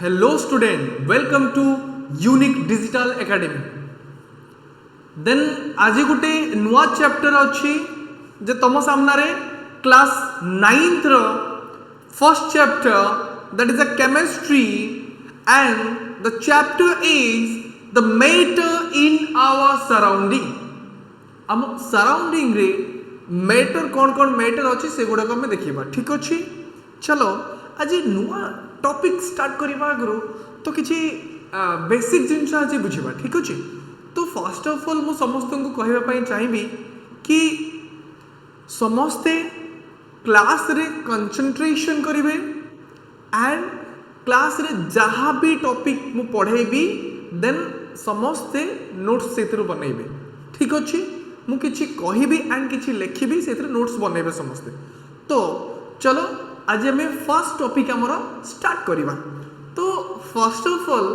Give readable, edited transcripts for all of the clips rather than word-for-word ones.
Hello student, welcome to Unique Digital Academy. Then आज गोटे नुआ चैप्टर अच्छी जे तुम सामने क्लास 9th रो first chapter that is a chemistry and the chapter is the matter in our surrounding. हम सराउंडिंग रे मैटर कौन कौन मैटर अच्छी से गुड़ा को हमें देखिए ठीक अच्छी. चलो आज नुआ टॉपिक स्टार्ट करवा आगु तो किसी बेसिक जिनस आज बुझा ठीक अच्छे. तो फर्स्ट ऑफ ऑल मु समस्त को कहवाई चाहिए कि समस्ते क्लास रे कंसंट्रेशन करेंगे एंड क्लास रे जहाँ भी टॉपिक मु पढ़ेबी देन समस्ते नोट्स से बनइबे ठीक अच्छे. मु किछि कहबी एंड किछि लिखिबी से नोट्स बनइबे समस्ते. तो चलो आज हमें फर्स्ट टॉपिक आमर स्टार्ट करवा. तो first of all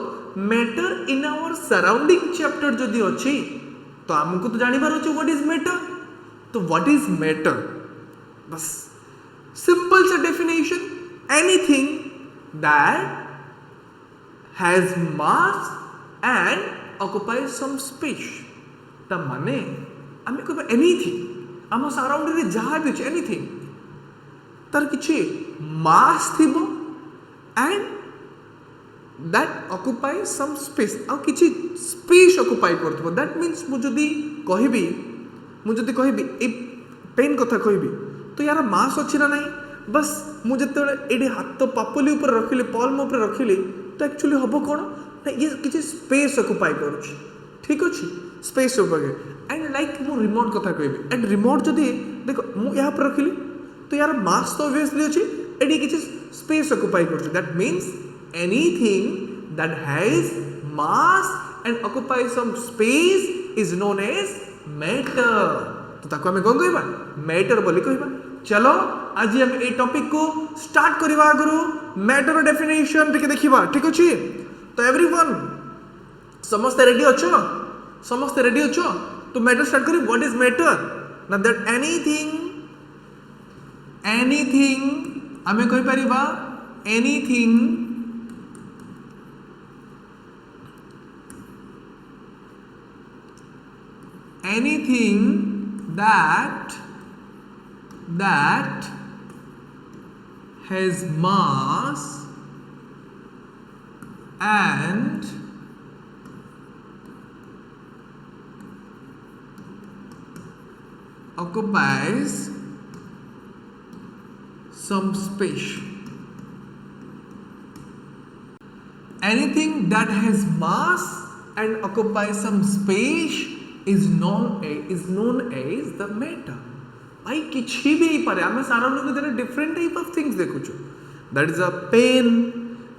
matter in our surrounding chapter जदि अच्छी तो आमको तो जानिबार अछि व्हाट इज मैटर. तो व्हाट इज मैटर बस सिंपल सा definition anything that has mass and occupies some space. ता माने आमे कहबा एनीथिंग आम सराउंडिंग रे जहाँ भी अछि एनीथिंग तार किछि मास थिबो and that occupies some space आ किछि स्पेस ऑक्युपाई करथबो. दैट मीन्स मु जदी कहबी ए पेन कथा कहबी तो यार मास अछि ना नहीं. बस मु जते एडी हाथ पापुली ऊपर रखिले पल्म ऊपर रखिले तो एक्चुअली हबो कोन ना ये किछि स्पेस ऑक्युपाई करूछि ठीक अछि स्पेस ऊपर. एंड लाइक मु रिमोट कथा कहबी एंड रिमोट जदी देखो मु यहाँ पर रखिली तो यार मास तो ऑब्वियसली अछि एडी किछि स्पेस ऑक्युपाई करूछि. That means anything that has mass and occupies some space is known as matter. तो ताको हमें कौन कहबा मैटर बोली कहबा. चलो आज हम ए टॉपिक को स्टार्ट करबा आगु मैटर डेफिनेशन टिके देखिबा ठीक अछि. तो एवरीवन समस्त रेडी अछो समस्त रेडी अछो तो मैटर स्टार्ट करी. व्हाट इज मैटर ना दैट एनीथिंग हमें कहि परिबा anything anything that has mass and occupies some space. Anything that has mass and occupies some space is known as the matter. भाई किसी भी पारे आमे सराउंडिंग देने डिफरेंट टाइप ऑफ थिंग्स देखुछु. That is a pen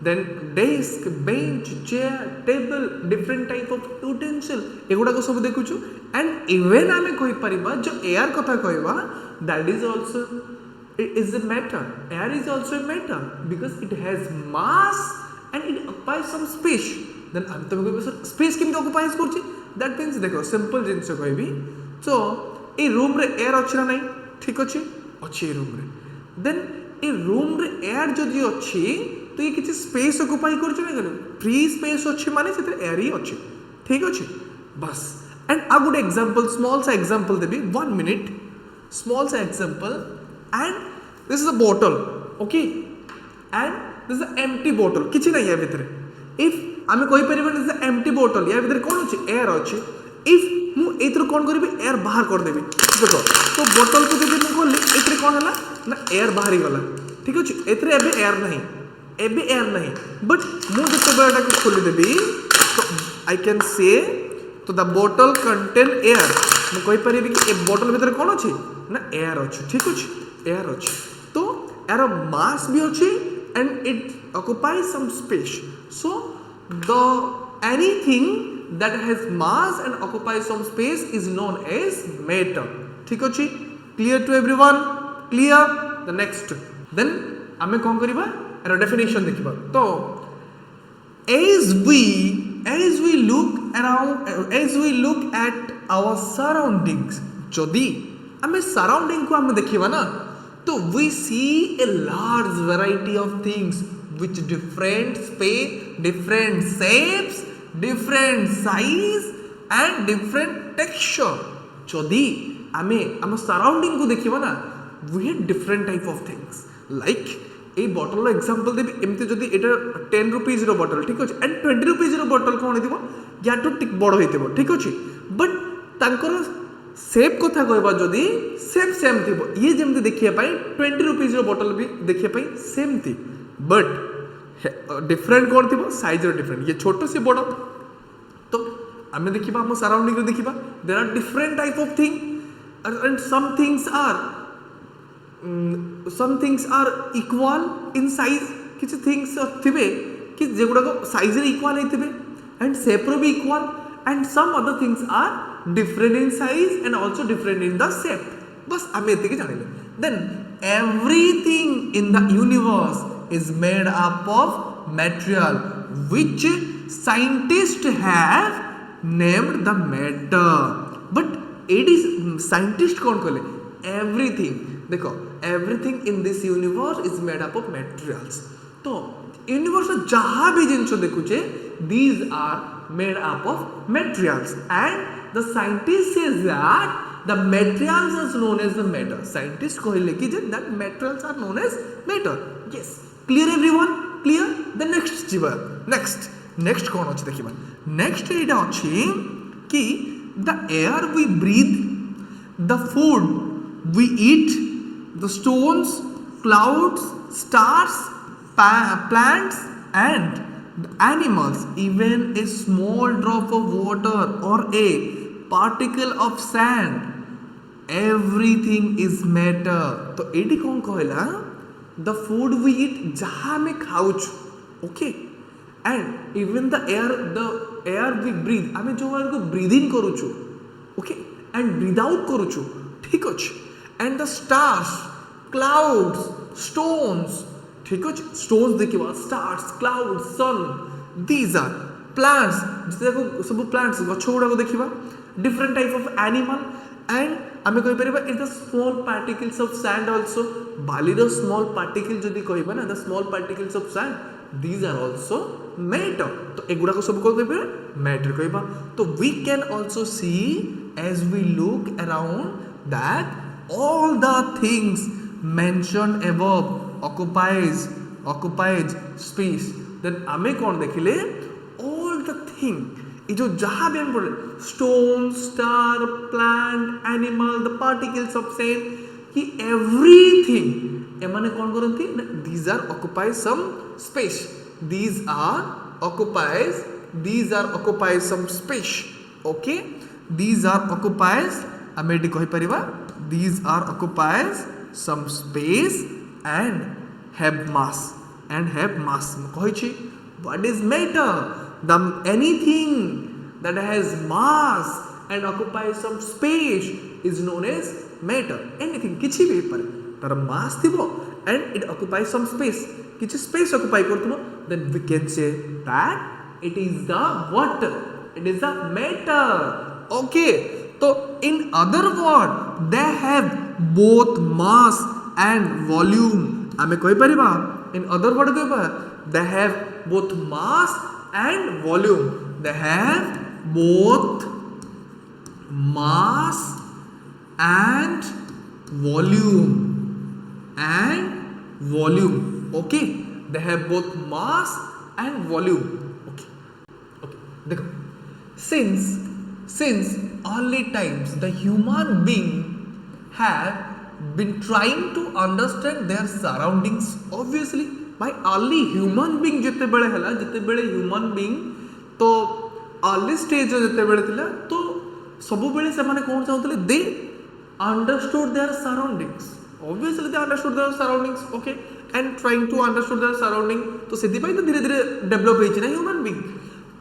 then desk bench chair table different type of utensil एगुडा को सब देखुछु. एंड इवन आमे कहि परिबा जो एयर कथा कहबा that is also it is a matter. Air is also a matter because it has mass and it occupies some space. Then हम तो कहबो सर स्पेस केमते ऑक्युपाइज करछि. दैट मीन्स देखो सिंपल जिनस कहबी तो ए रूम रे एयर अछि ना नहीं ठीक अछि अछि रूम रे. देन ए रूम रे एयर जदि अछि तो ये किछि स्पेस ऑक्युपाई करछ ना गले फ्री स्पेस अछि माने सेते एयर ही अछि ठीक अछि बस. And a good example small सा एग्जांपल देबी 1 मिनिट स्मॉल सा example. And this is a bottle okay and this is a empty bottle किछि नहीं है भीतर. इफ आमे कहि परिबा दिस इज एम्प्टी बॉटल या भीतर कोन अछि एयर अछि. इफ मु एतर कोन करबी एयर बाहर कर देबी देखो तो बोतल को जदि मु खोली एतर कोन हला ना एयर बाहरी गला ठीक अछि. एतर एबे एयर नहीं बट मु जते बेटा को खोली देबी तो आई कैन से तो द बॉटल कंटेन एयर. मु कहि परिबी कि ए बॉटल भीतर कोन अछि ना एयर अछि ठीक अछि एयर अछि. तो एयर मास भी अछि and it occupies some space. So the anything that has mass and occupies some space is known as matter ठीक अछि. clear to everyone clear. the next then हमें कौन करिबा एरो डेफिनेशन देखिबा. तो as we look at our surroundings जदि हमें surrounding को हम देखिबा ना तो we see a large variety of things which different space, different shapes, different size and different texture. जदि आमे आम सराउंडिंग को देखिबा ना, we have different type of things like A bottle example देबी एमती जदि एटा 10 रुपीस रो बॉटल ठीक अछि एंड 20 रुपीस रो बॉटल कोन दिबो या तो टिक बड़ होइतिबो ठीक अछि बट तांकर सेप कथा कहबा जदि सेप सेम थिबो ये जेमती देखिया पई 20 रुपीस रो बॉटल भी देखिया पई सेम थी बट डिफरेंट कोन थिबो साइज रो डिफरेंट ये छोटो से बड़ तो आमे देखिबा हम सराउंडिंग रो देखिबा there are different type of thing and some things are equal in size किछि things थिबे कि जेगुडा को साइज रे इक्वल हेतिबे एंड शेप रो भी equal and some other things are different in size and also different in the shape बस आमे एतिके जानिले then everything in the universe is made up of material which scientists have named the matter but it is scientist कौन कहले everything देखो everything in this universe is made up of materials तो universe जहाँ भी जिनस देखुचे these are made up of materials and the scientist says that the materials is known as the matter scientist कहले कि जे that materials are known as matter yes clear everyone clear the next जीवा next कौन अछि देखिबा next एटा अछि कि the air we breathe the food we eat the stones, clouds, stars, plants and the animals, even a small drop of water or a particle of sand, everything is matter. तो eighty कौन कहला the food we eat जहाँ में खाऊच okay and even the air we breathe आमे जो वाला को breathe in करूचु okay and breathe out करूचु ठीक अछि and the stars, clouds, stones, ठीक अछि stones देखिबा stars, clouds, sun, these are plants जते को सब plants गछ गुडा को देखिबा different type of animal and आमे कहि परिबा it the small particles of sand also Bali row small particle जदि कहिबा ना the small particles of sand these are also matter तो एगुडा को सब को कहिबा matter कहिबा तो we can also see as we look around that all the things mentioned above occupies space then ame kon dekhile all the thing e jo jaha bhi pore stone star plant animal the particles of sand ki everything emane kon karanti these are occupies some space these are occupies some space okay these are occupies ame eti kahi pariba these are occupies some space and have mass kahichi what is matter the anything that has mass and occupies some space is known as matter anything kichi bhi pare tar mass thibo and it occupies some space kichi space occupy korthibo then we can say that it is the what it is the matter okay so in other word they have both mass and volume ame koi pariba in other word koi they have both mass and volume they have both mass and volume okay they have both mass and volume okay dekho since early times the human being have been trying to understand their surroundings obviously by early human being jete bele human being to early stage jete bele thila to sabu bele se mane kon chautile they understood their surroundings obviously they understood their surroundings okay and trying to understood their surrounding to sedhi pai to dhire dhire develop hoichi na human being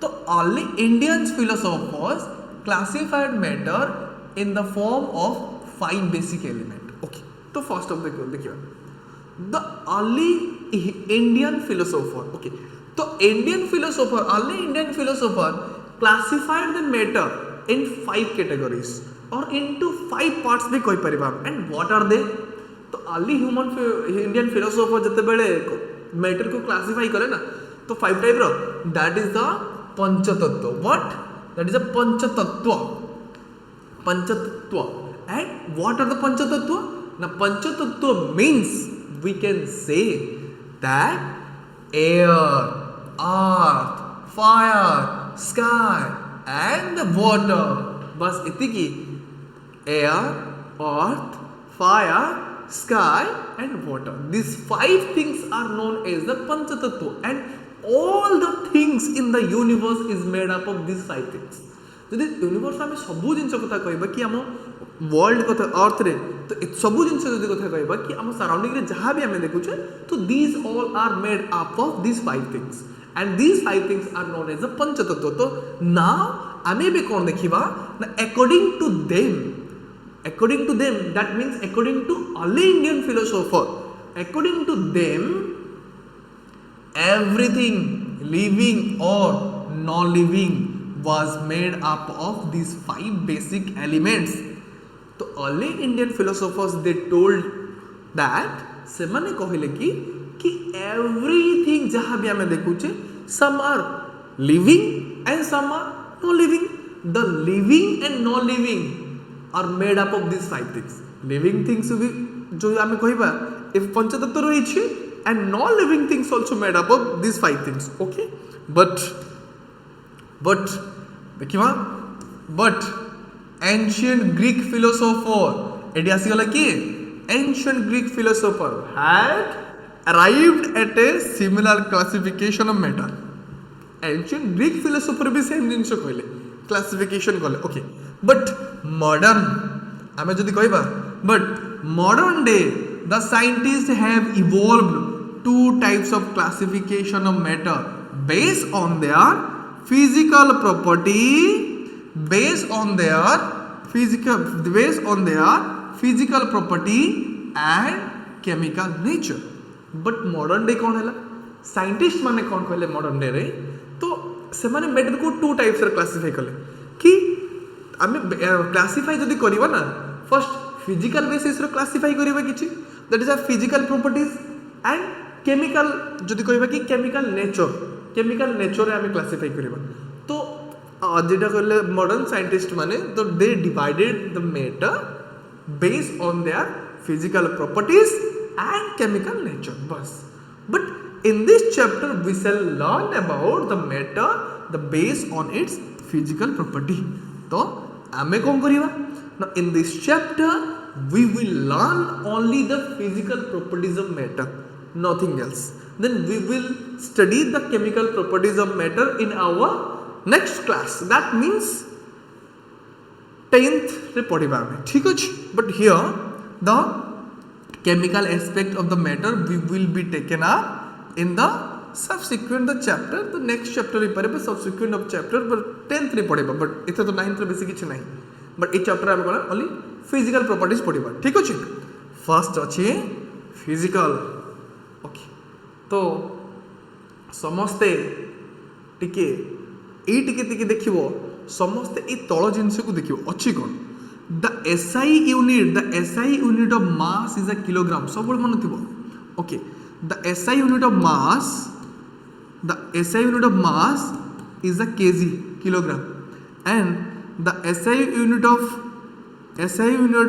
to early Indian philosophers classified matter in the form of 5 basic elements okay so first of the early Indian philosopher okay so early Indian philosopher classified the matter in 5 categories or into 5 parts bhi koi pariba and what are they तो early Indian philosopher jete bele matter को classify करे ना तो 5 type रो that is the पंचतत्व what that is a पंचतत्व and what are the panchatattva now panchatattva means we can say that air earth fire sky and the water bas itiki air earth fire sky and water these 5 things are known as the panchatattva and all the things in the universe is made up of these 5 things যদি universe आम सबू जिन कथा कहबा कि आम world कथा अर्थ रे तो सबू जिन जदि कथा कहबा कि आम सराउंडिंग रे जहाँ भी आम देखुचे तो these all are made up of these 5 things and these 5 things are known as a पंचतत्व तो नाउ आमे भी कौन देखिबा ना according to them that means according to all Indian philosopher according to them everything living or non-living was made up of these 5 basic elements. तो early Indian philosophers they told that से माने कहले कि everything जहाँ भी हमें देखुचे some are living and some are non-living. The living and non-living are made up of these 5 things. Living things भी जो हमें कहबा if पंचतत्व रही छे and non-living things also made up of these 5 things. Okay, but देखिवा but ancient Greek philosopher एडी आसीगला कि ancient Greek philosopher had arrived at a similar classification of matter. Ancient Greek philosopher भी सेम जिनिस कहले classification कले. Okay, but modern आमे जदि कहबा but modern day the scientists have evolved 2 types of classification of matter based on their physical property and chemical nature. But modern day कौन है scientist माने कौन कहले modern day रे तो से माने मैटर को 2 टाइप्स रे क्लासिफाई कले कि आमे क्लासिफाई जदि करबा ना फर्स्ट फिजिकल बेसिस रे क्लासिफाई करबा किछि that is a physical properties and chemical जदि कहबा कि केमिकल नेचर आम क्लासिफाई करबा तो जेटा कहले मॉडर्न साइंटिस्ट माने तो they divided the matter based on their physical properties and chemical nature बस but in this chapter we shall learn about the matter the based on its physical property तो आमे कोन करबा ना in this chapter we will learn only the physical properties of matter nothing else. Then we will study the chemical properties of matter in our next class. That means 10th रे पढ़िबा हमें ठीक अछि but here the chemical aspect of the matter we will be taken up in the subsequent the chapter the next chapter रे पढ़िबा subsequent of chapter but 10th रे पढ़िबा but एते तो 9th रे बेसी किछ नाही but ए chapter हम कोन only physical properties पढ़िबा ठीक अछि first अछि physical. ओके तो समस्ते टिके देखिबो समस्ते ए तळ जिंस को देखिबो अछि कोन the SI unit of mass is a kilogram सब मन थिबो okay the SI unit of mass is a KG kilogram and the SI unit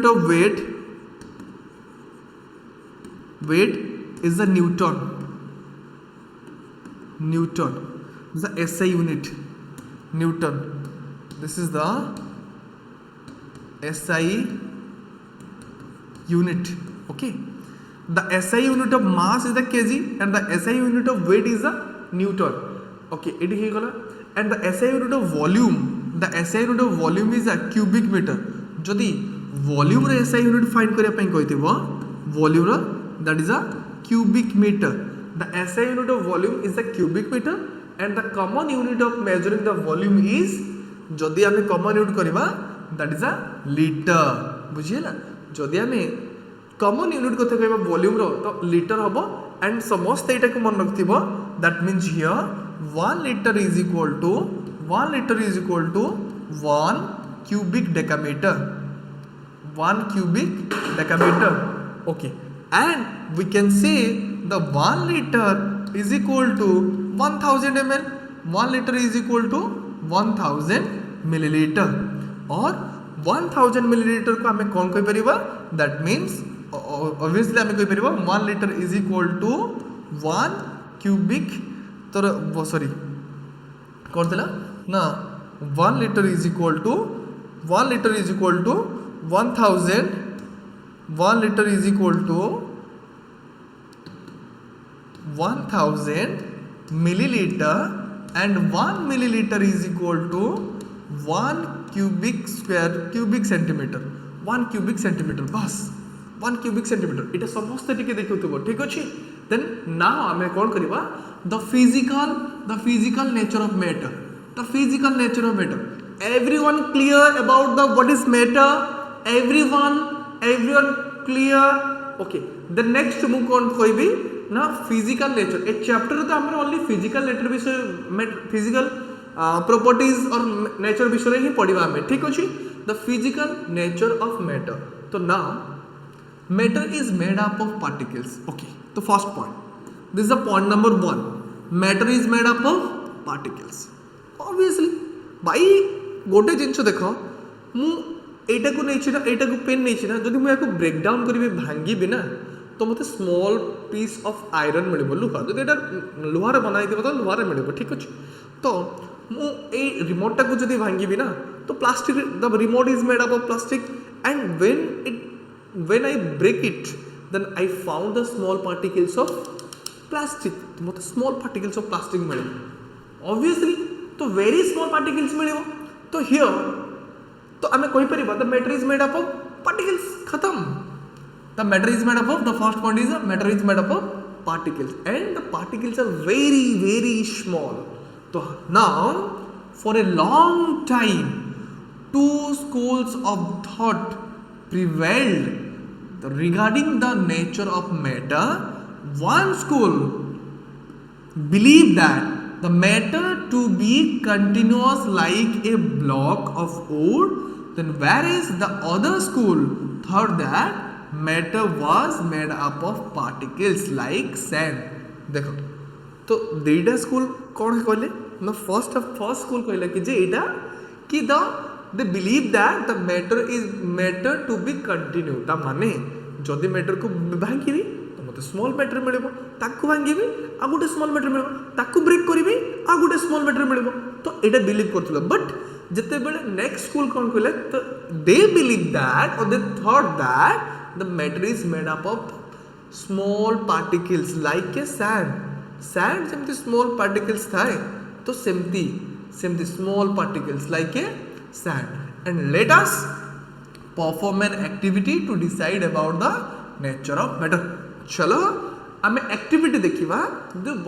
of weight is the Newton. This is the SI unit. Newton. This is the SI unit. Okay. The SI unit of mass is the kg and the SI unit of weight is the Newton. Okay. It is gala. And the SI unit of volume. The SI unit of volume is a cubic meter. जदि volume रे SI unit find करिया पई कहिथिबो volume row that is a cubic meter. The SI unit of volume is the cubic meter and the common unit of measuring the volume is जदि आमे common unit करबा that is a liter बुझियला जदि आमे common unit कथा कहबा volume रो तो liter हबो and समस्त एटा को मन रखथिबो that means here 1 liter is equal to 1 cubic decameter. Okay, and we can say the 1 liter is equal to 1000 ml, 1 liter is equal to 1000 milliliter और 1000 milliliter को हमें कौन कहि परिबा that means obviously हमें कहि परिबा 1 liter is equal to 1 cubic तो sorry कौन थिला ना 1 liter is equal to 1000 1 liter is equal to 1000 milliliter and 1 milliliter is equal to 1 cubic centimeter 1 cubic centimeter बस 1 cubic centimeter इटा समस्त टिके देखुथबो ठीक अछि देन नाउ हमें कोन करबा the physical nature of matter everyone clear about the what is matter everyone clear okay the next मु कोन कहबी ना फिजिकल नेचर ए चैप्टर तो हमर ओनली फिजिकल नेचर विषय फिजिकल प्रॉपर्टीज और नेचर विषय ही पढ़िबा हमें ठीक अछि the physical nature of matter तो now matter is made up of particles okay तो first point this is the point number 1 matter is made up of particles obviously भाई गोटे जिंस देखो मु एटा को नहीं छिना एटा को पेन नहीं छिना जदि मु याको ब्रेक डाउन करबे भांगी बिना तो मते स्मॉल पीस ऑफ आयरन मिलबो लुहा जदि एटा लुहारे बनाई देबो तो लुहारे मिलबो ठीक अछि तो मु ए रिमोट को जदि भांगी बिना तो plastic the remote is made up of plastic and when I break it then I found the small particles of plastic तो मते स्मॉल पार्टिकल्स ऑफ प्लास्टिक मिलबो ऑब्वियसली तो वेरी स्मॉल पार्टिकल्स मिलबो तो हियर तो हमें कोई परिबा the matter is made up of particles खत्म the matter is made up of the first point is matter is made up of particles and the particles are very small so now for a long time two schools of thought prevailed regarding the nature of matter one school believed that the matter to be continuous like a block of wood then whereas the other school thought that matter was made up of particles like sand देखो तो दुईटा school कौन कहले ना first school कहले कि जे एटा कि दे believe that the matter is matter to be continue ता माने जदि मैटर को भांगिबी तो मते स्मॉल मैटर मिलबो ताकू भांगिबी आ गुटे स्मॉल मैटर मिलबो ताकू ब्रेक करबी आ गुटे स्मॉल मैटर मिलबो तो एटा बिलीव करथलो बट जते बेले नेक्स्ट स्कूल कौन कहले तो दे बिलीव दैट और they thought that the matter is made up of small particles like a sand सेमती small particles थाए तो सेमती small particles like a sand and let us perform an activity to decide about the nature of matter चलो हमें activity देखिबा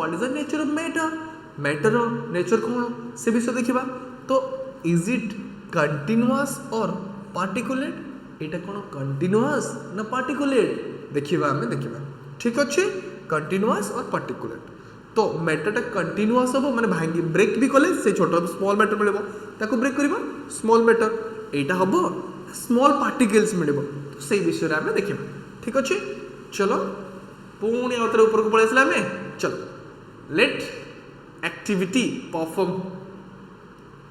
what is the nature of matter nature कौन से विषय देखिबा तो is it continuous or particulate Etah cone continuous ना particulate देखिबा हमें देखिबा ठीक अछि कंटीन्यूअस और पार्टिकुलेट तो मैटरटा कंटीन्यूअस हो माने भांगी ब्रेक भी कले से छोटो स्मॉल मैटर मिलबो ताको ब्रेक करबा स्मॉल मैटर एटा हबो स्मॉल पार्टिकल्स मिलबो तो सही विषय रे हमें देखिबा ठीक अछि चलो पुणी आउतर ऊपर को पळेसला हमें चलो लेट एक्टिविटी परफॉर्म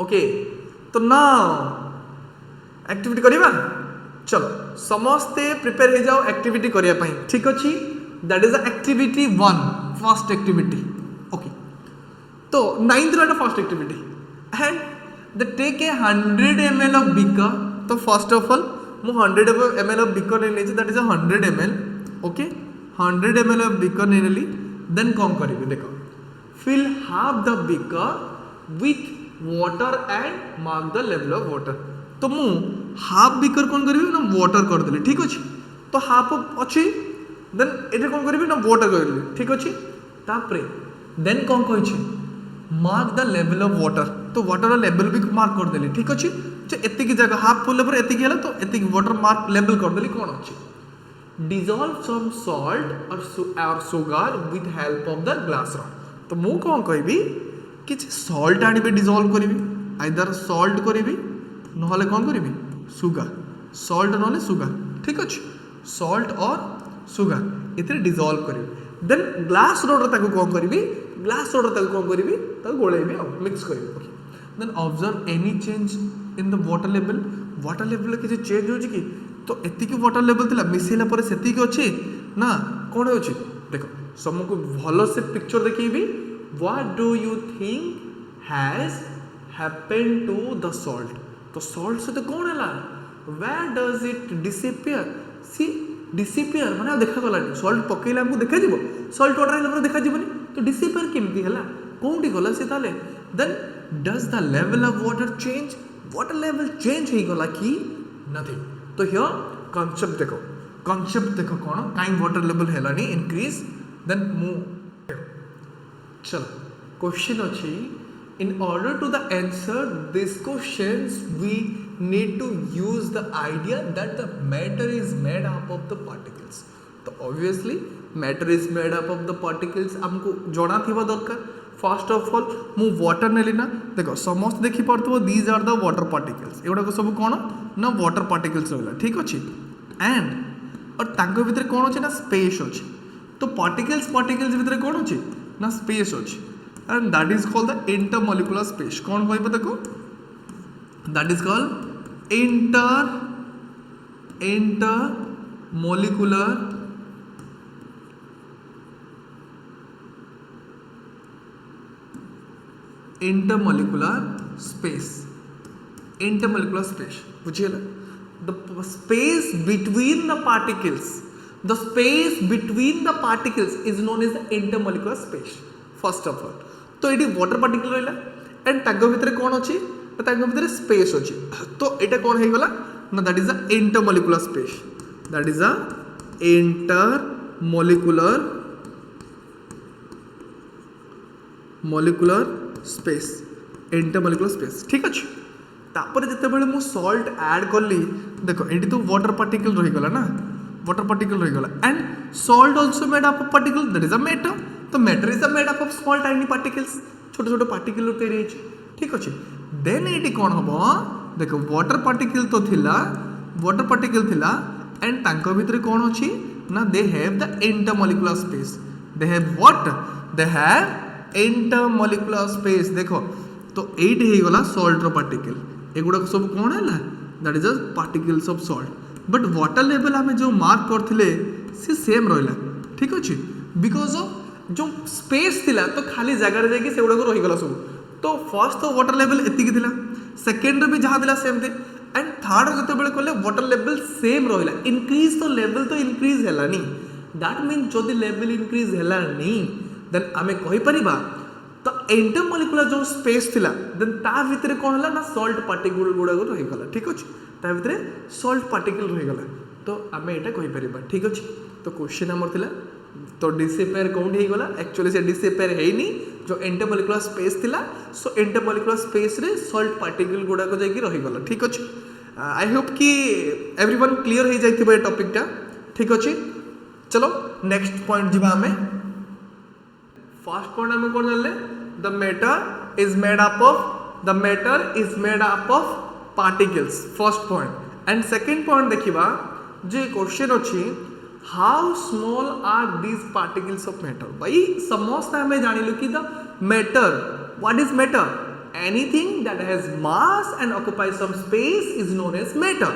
ओके तो नाउ एक्टिविटी करबा चलो समस्ते प्रिपेयर हो जाओ एक्टिविटी करिया पई ठीक अछि that is the activity 1 first activity okay तो 9th रो first activity and the take a 100 ml of beaker तो फर्स्ट ऑफ ऑल मु 100 ml ऑफ बीकर नै लेछि that is 100 ml okay 100 ml of beaker नै लेली देन कौन करिवे देखो fill half the beaker with water and mark the level of water तो मु हाफ बीकर कौन करी ना वाटर कर देली ठीक अछि तो हाफ अछि देन एटा कौन करी ना वाटर कर देली ठीक अछि तापरे देन कौन कहै छी mark the level of water तो वाटर लेवल भी मार्क कर देली ठीक अछि जे एति की जगह हाफ फुल पर एति गेला तो एति वाटर मार्क लेवल कर देली कोन अछि dissolve some salt or sugar with help of the glass rod तो मु कौन कहबी कि सॉल्ट आनिबे डिसॉल्व करिवि आइदर सॉल्ट करिवि नहले कौन करिवि सुगर सॉल्ट नहले सुगर ठीक अछि सॉल्ट और सुगर इतरे डिसॉल्व करिवि देन ग्लास रोड ताको कौन करी ग्लास रोड ताको कौन करी गोलेबी मिक्स करी okay then observe any change in the water level किसी चेंज हो कि तो एतिक वाटर लेवल थिला मिसेला पर सेतिक अछि ना कौन अछि देखो समको भलो से पिक्चर देखिबी what do you think has happened to the salt तो सॉल्ट से तो कौन है where does it disappear see disappear माने देखा गला सॉल्ट पकेला हमको देखा जीवो सॉल्ट वाटर लेवल देखा जीवनी तो डिसअपियर केमती हला कोंडी गला से ताले then does the level of water change water level change ही गला कि नथिंग तो हियर concept देखो कौन काई वाटर लेवल हेलानी इंक्रीज देन मूव चलो क्वेश्चन अच्छी in order to the answer these questions we need to use the idea that the matter is made up of the particles तो obviously matter is made up of the particles हमको जोड़ा थी दरकार first of all मु water नेली ना देखो समस्त देखि पड़थबो these are the water particles एगुडा को सब कोन ना वाटर पार्टिकल्स रहला ठीक अछि एंड और तांको भितर कोन अछि ना स्पेस अछि तो पार्टिकल्स भितर कोन अछि ना स्पेस अछि and that is called the intermolecular space कौन कहबो देखो that is called intermolecular space बुझिएला the space between the particles is known as the intermolecular space first of all तो ये वाटर पार्टिकल रहा एंड तांको भितर कौन अच्छी तांको भितर स्पेस अच्छी तो ये कौन हो गला ना that is the intermolecular space that is the intermolecular space ठीक अच्छे तापर जिते बड़े मु सॉल्ट ऐड कली देखो ये तो वाटर पार्टिकल रही गला ना वाटर पार्टिकल रही गला and salt also made up of particle that is a matter तो matter is made up of small tiny particles छोटे छोटे पार्टिकल तैयारी ठीक अच्छे देन ये कौन हम देखो वाटर पार्टिकल थिला एंड तांको भितर कौन अच्छी ना दे have the intermolecular space they have what they have intermolecular space देखो तो एट हो गला सॉल्ट रो पार्टिकल एगुड़ा सब कौन है that is the particles of salt but water level आम जो मार्क करथिले से सेम रहिला ठीक अच्छे बिकॉज ऑफ जो स्पेस थिला तो खाली जगह रे जाके सेगुडा को रही गला सब तो फर्स्ट तो वाटर लेवल एतिकी थिला सेकंड रे भी जहां थिला सेम थे एंड थर्ड जते बेले कहले वाटर लेवल सेम रहिला इंक्रीज तो लेवल तो इंक्रीज हेलानी दैट मीन जदी लेवल इंक्रीज हेलानी देन आमे कहि परिबा तो इंटरमोलिकुलर जो स्पेस थिला देन ता भितरे कोन हला ना सॉल्ट पार्टिकल गुडा को रही गला ठीक अछि ता भितरे सॉल्ट पार्टिकल रही गला तो आमे एटा कहि परिबा ठीक अछि तो क्वेश्चन हमर थिला तो डिसअपियर कौन हो गला एक्चुअली से डिसअपियर है नहीं जो इंटरमोलिकुलर स्पेस थिला सो इंटरमोलिकुलर स्पेस रे सॉल्ट पार्टिकल गुडा को जाई रही गला ठीक अछि आई होप कि एवरीवन क्लियर हो जाइथिबो ए टॉपिक टा ठीक अछि चलो नेक्स्ट पॉइंट जिबा हमें फर्स्ट पॉइंट हमें कोन जानले the matter is made up of particles first point and second point देखिबा जे क्वेश्चन अछि how small are these particles of matter भाई समस्त हमें जानिलु कि the matter what is matter anything that has mass and occupies some space is known as matter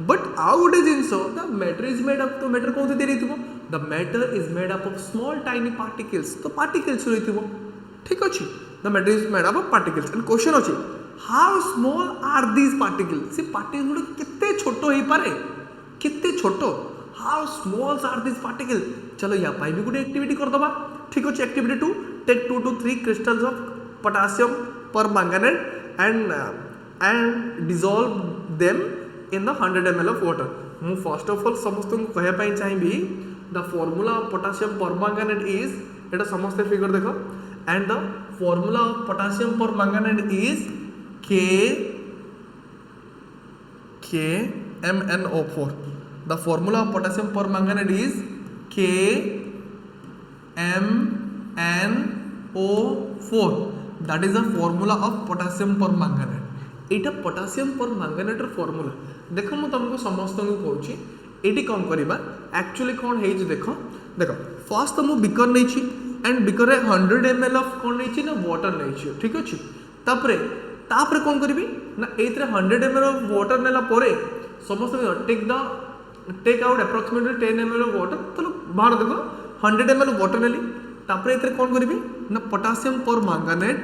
but how it is in so the matter is made up तो matter कौन से दे रही थी वो the matter is made up of small tiny particles तो particles रही थी वो ठीक अच्छी the matter is made up of particles and question अच्छी how small are these particles से particles कितने छोटो ही पारे कितने छोटो how small are these particles चलो या पाई भी गुड एक्टिविटी कर दबा ठीक अछि activity 2 take 2 to 3 crystals of potassium permanganate and dissolve them in the 100 ml of water मु फर्स्ट ऑफ ऑल समस्त को कहया पाई चाहिबी the formula of potassium permanganate is एटा समस्त फिगर देखो and the formula of potassium permanganate is KMnO4 the formula of potassium permanganate is KMnO4 that is the formula of potassium permanganate Etah potassium permanganate formula देखो मु तुमको समस्त को कहूची eighty कौन करबा एक्चुअली कौन हे जे देखो फर्स्ट तो मु बिकर नहीं एंड बिकर 100 ml ऑफ कौन नहीं ना वाटर नहीं ठीक अच्छे तापरे तापरे कौन करी ना एथरे 100 ml ऑफ वाटर नेला परे समस्त take out approximately 10 ml of water तो बाहर देखो 100 ml वाटर नेली तापरे एथरे कौन करी ना पोटासियम पर मैंगनेट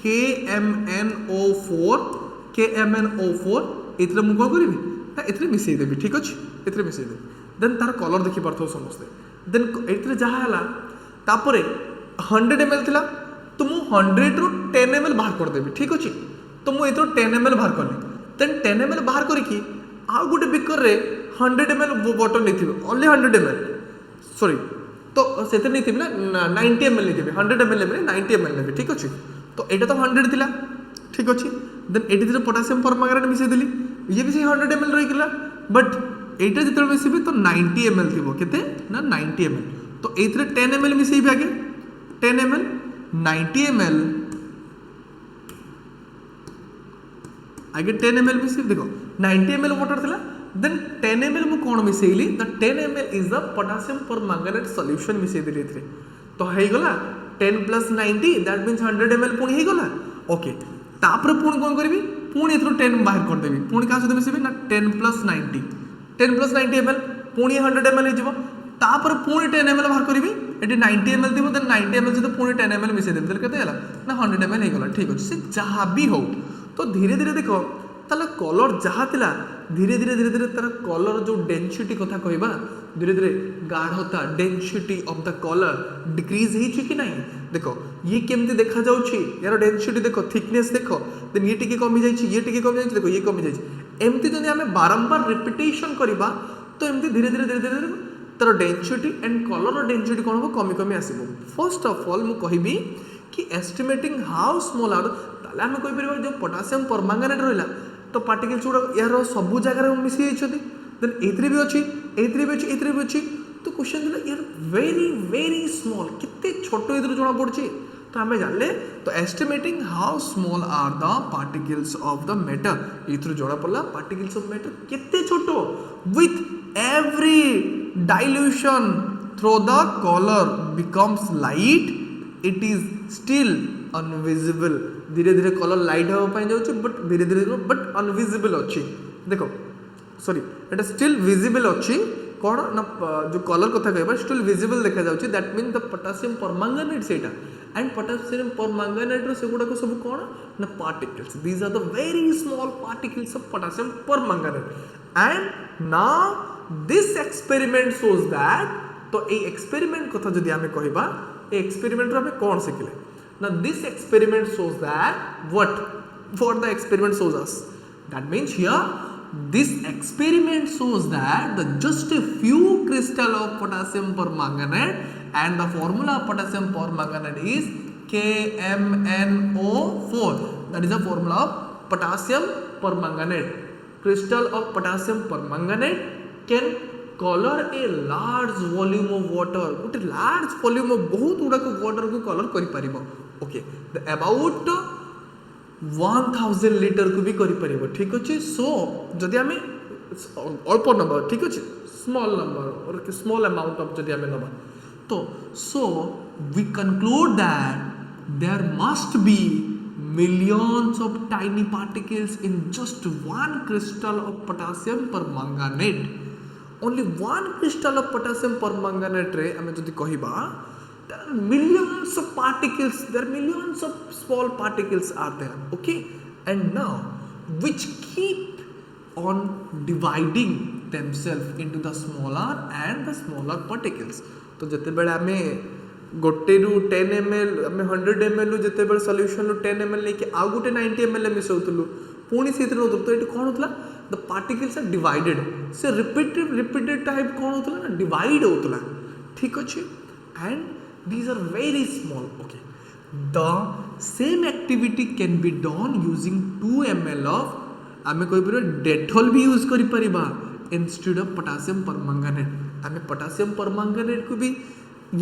KMnO4 एथरे मु कौन करी ना एथरे मिसई देबी ठीक अच्छे एथरे मिसई देबी देन तार कलर देखि पारथो समस्ते देन एथरे जहा हला तापरे 100 ml थिला तो मु 100 रु 10 ml बाहर कर देबी ठीक अच्छे तो मु एथरो 10 ml बाहर करली देन 10 ml बाहर करिकी आ गुटे बिकर रे 100 ml वाटर नहीं ओनली 100 ml सॉरी तो से नहीं थी ना 90 ml नहीं थी 100 ml में 90 ml नहीं ठीक अच्छे तो एटा तो 100 थिला ठीक अच्छे देन एटी थी पोटासियम परमैंगनेट मिसई देली ये भी 100 ml रही गला बट एटा जितने मिसई तो 90 ml थी केते ना 90 ml तो एथरे 10 ml मिसई आगे 10 ml 90 ml आगे 10 ml मिसई देखो 90 ml वाटर थिला देन 10 ml मु कोन मिसैली the 10 ml is the potassium permanganate solution मिसै देली एथरे तो हे गला 10 + 90 दैट मींस 100 ml पुणी हे गला ओके तापर पुणी कोन करबी पुणी एथरो 10 बाहर कर देबी पुणी का सहित मिसैबी ना 10 + 90 10 + 90 ml पुणी 100 ml हे जिवो तापर पुणी 10 ml बाहर करबी एटी 90 ml दिबो देन 90 ml सहित पुणी 10 ml मिसै देबी केते हला ना 100 ml हे गला ठीक अछि से जहा भी हो तो धीरे धीरे देखो ताला कलर जहा थिला धीरे धीरे धीरे धीरे तार कलर जो डेंसिटी कथा कहबा धीरे धीरे गाढ़ता density of the colour decrease हे कि नहीं देखो ये केमते देखा जाउछि यार डेंसिटी देखो थिकनेस देखो देन ये टिके कमी जाइछि ये टिके कमी जाइछि देखो ये कमी जाइछि एमती जदि हमें बारंबार रिपीटेशन करबा तो एमती धीरे धीरे धीरे धीरे तार डेंसिटी एंड कलर डेंसिटी कोन हो कमी कमी आसीबो फर्स्ट ऑफ ऑल मु कहिबी कि एस्टिमेटिंग हाउ स्मॉल आर ताले हमें कहि परबा जो पोटासियम परमैंगनेट रहला तो पार्टिकल्स गुड़ा यार सब जगह मिसी जाइछथि देन एथरे भी अछि एथरे भी अछि एथरे भी अछि तो क्वेश्चन दिला यार वेरी वेरी स्मॉल कितने छोट इधर जोड़ा पड़छि तो हमें जानले तो estimating how small are the particles of the matter इधर जोड़ा पड़ला पार्टिकल्स ऑफ मैटर कितने छोटो with every dilution through the colour becomes light it is still invisible धीरे धीरे कलर लाइट होगा जाऊँ बट धीरे धीरे बट अनविजिबल अच्छी देखो सॉरी एटा स्टिल विजिबल अच्छी कौन ना जो कलर कथा कहबा स्टिल विजिबल देखा जाउछि that mean the potassium permanganate सेटा एंड पोटासियम परमैंगनेट रो सेगुडा को सब कौन ना particles these are the very small particles of potassium permanganate and now this experiment shows that तो ए एक्सपेरिमेंट कथा जदि हमें कहबा ए एक्सपेरिमेंट रो हमें कौन सिखले now this experiment shows that what the experiment shows us that means here this experiment shows that the just a few crystal of potassium permanganate and the formula of potassium permanganate is KMnO4 that is the formula of potassium permanganate crystal of potassium permanganate can color a large volume of water ଗୋଟେ large volume of बहुत गुड़ाक water को color करि परिबो okay about 1000 litre को भी करि परिबो ठीक अछि सो जदि हमें अल्प नंबर ठीक अछि स्मॉल नंबर और स्मॉल अमाउंट ऑफ जदि हमें नंबर तो so we conclude that there must be millions of tiny particles in just one crystal of potassium permanganate only one crystal of potassium permanganate रे हमें जदि कहिबा there are millions of particles there are millions of small particles are there okay and now which keep on dividing themselves into the smaller and the smaller particles तो जते बेले हमें गोटे रु 10 ml हमें 100 ml रु जते बेले सॉल्यूशन रु 10 ml लेके आ गोटे 90 ml मिसौतलु पुणी सेतिर होतलु तो एटी कोन होतला the particles are divided से repeated टाइप कोन होतला ना डिवाइड होतला ठीक अछि and these are very small okay the same activity can be done using 2 ml of आमे कोइ पर डेटॉल भी यूज करि परिबा इंस्टेड ऑफ पोटासियम परमैंगनेट आमे पोटासियम परमैंगनेट को भी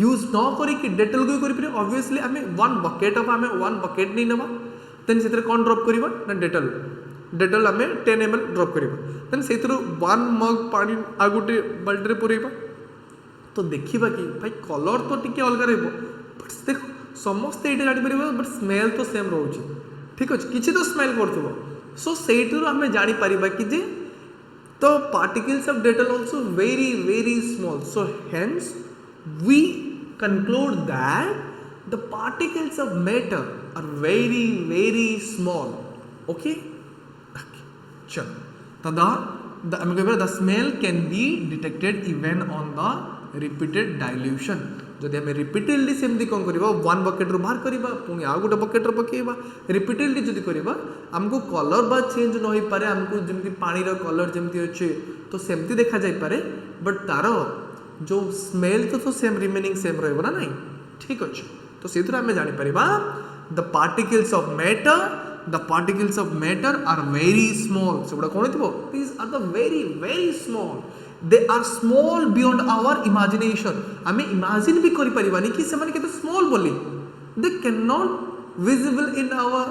यूज न करी कि डेटॉल को करि परिबा ऑब्वियसली आमे 1 बकेट ऑफ आमे 1 बकेट नै नबा देन सेतिर कोन ड्रॉप करिबा ना डेटॉल आमे 10 ml ड्रॉप करिबा देन सेतिर 1 मग पानी आगुटे बाल्टी रे पुरैबा तो देखा कि भाई कलर तो टी अलग रहा बट देख समस्ते ये जापर बट स्मेल तो सेम रोचे ठीक अच्छे किसी तो स्मेल कर सो से आम जापर कि जे तो particles of data are also very small, so hence we conclude that the particles of matter are very small. Okay चलो tada the smell can be detected even on the repeated dilution जदि आम repeatedly सेमती कौन करवा one bucket रू बाहर करवा पुणी आउ गोटे बकेट पकेवा रिपीटेडली जदि करवा आमको कलर बा चेंज न हो पारे आमको जमी पानी कलर जमी अच्छे तो सेमती देखा जाई पारे बट तार जो स्मेल तो सेम रिमेनिंग सेम रहा ना ठीक अच्छे तो से आम जापर the particles of matter are very small से गुड़ा कौन थो these are the very small they are small beyond our imagination आम इमेजिन भी करें कि से केते स्मॉल बोली they can not visible in our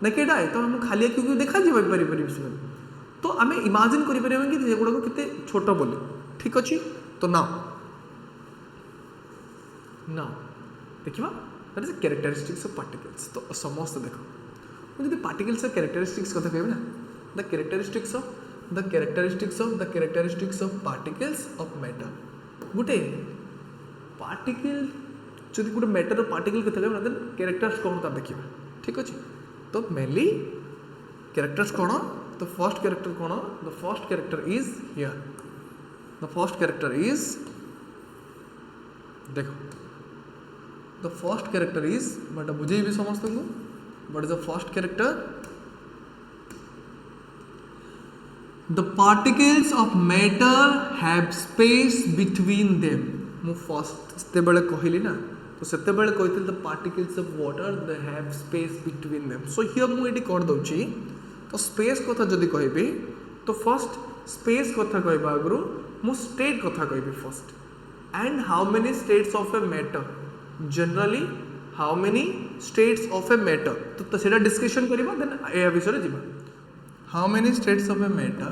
naked eye तो हम खाली क्योंकि देखा जापर तो आम इमेजिन करें कि गुड़ा केते छोट बोली ठीक अच्छे तो नाउ देखा that is characteristics of particles तो समस्त देख मुझे पार्टिकल्स कैरेक्टरिस्टिक्स कथा कहबे ना the characteristics of particles of matter गोटे पार्टिकल जब गोटे मैटर पार्टिकल कथा कहबे ना देन कैरेक्टर्स कौन तार देखिबा ठीक अच्छे तो मेनली कैरेक्टर्स कौन द फर्स्ट कैरेक्टर कौन the first character is here the first character is देखो the first character is but बुझे भी समस्त को what is the first character the particles of matter have space between them मु first से बेले कहली ना तो सेते बेले कहते the particles of water they have space between them so here मु एटी कर दउची तो स्पेस कथा जदी कहबी तो फर्स्ट स्पेस कथा कहबा आगरु मु स्टेट कथा कहबी first and how many states of a matter generally how many states of a matter तो सेटा डिस्कशन करिबा देन ए विषय रे जिबा how many states of a matter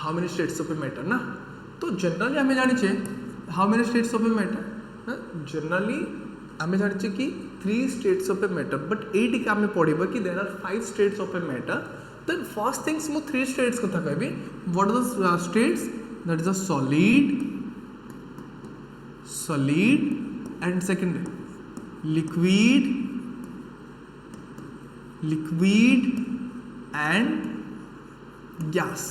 how many states of a matter ना तो जनरली आमे जानि छे how many states of a matter ना जनरली आमे जानि छे कि 3 states of a matter but eighty का आमे पढिबा कि there are 5 states of a matter then first things मु 3 states कथा कहबी what are the states that is a solid and second liquid and gas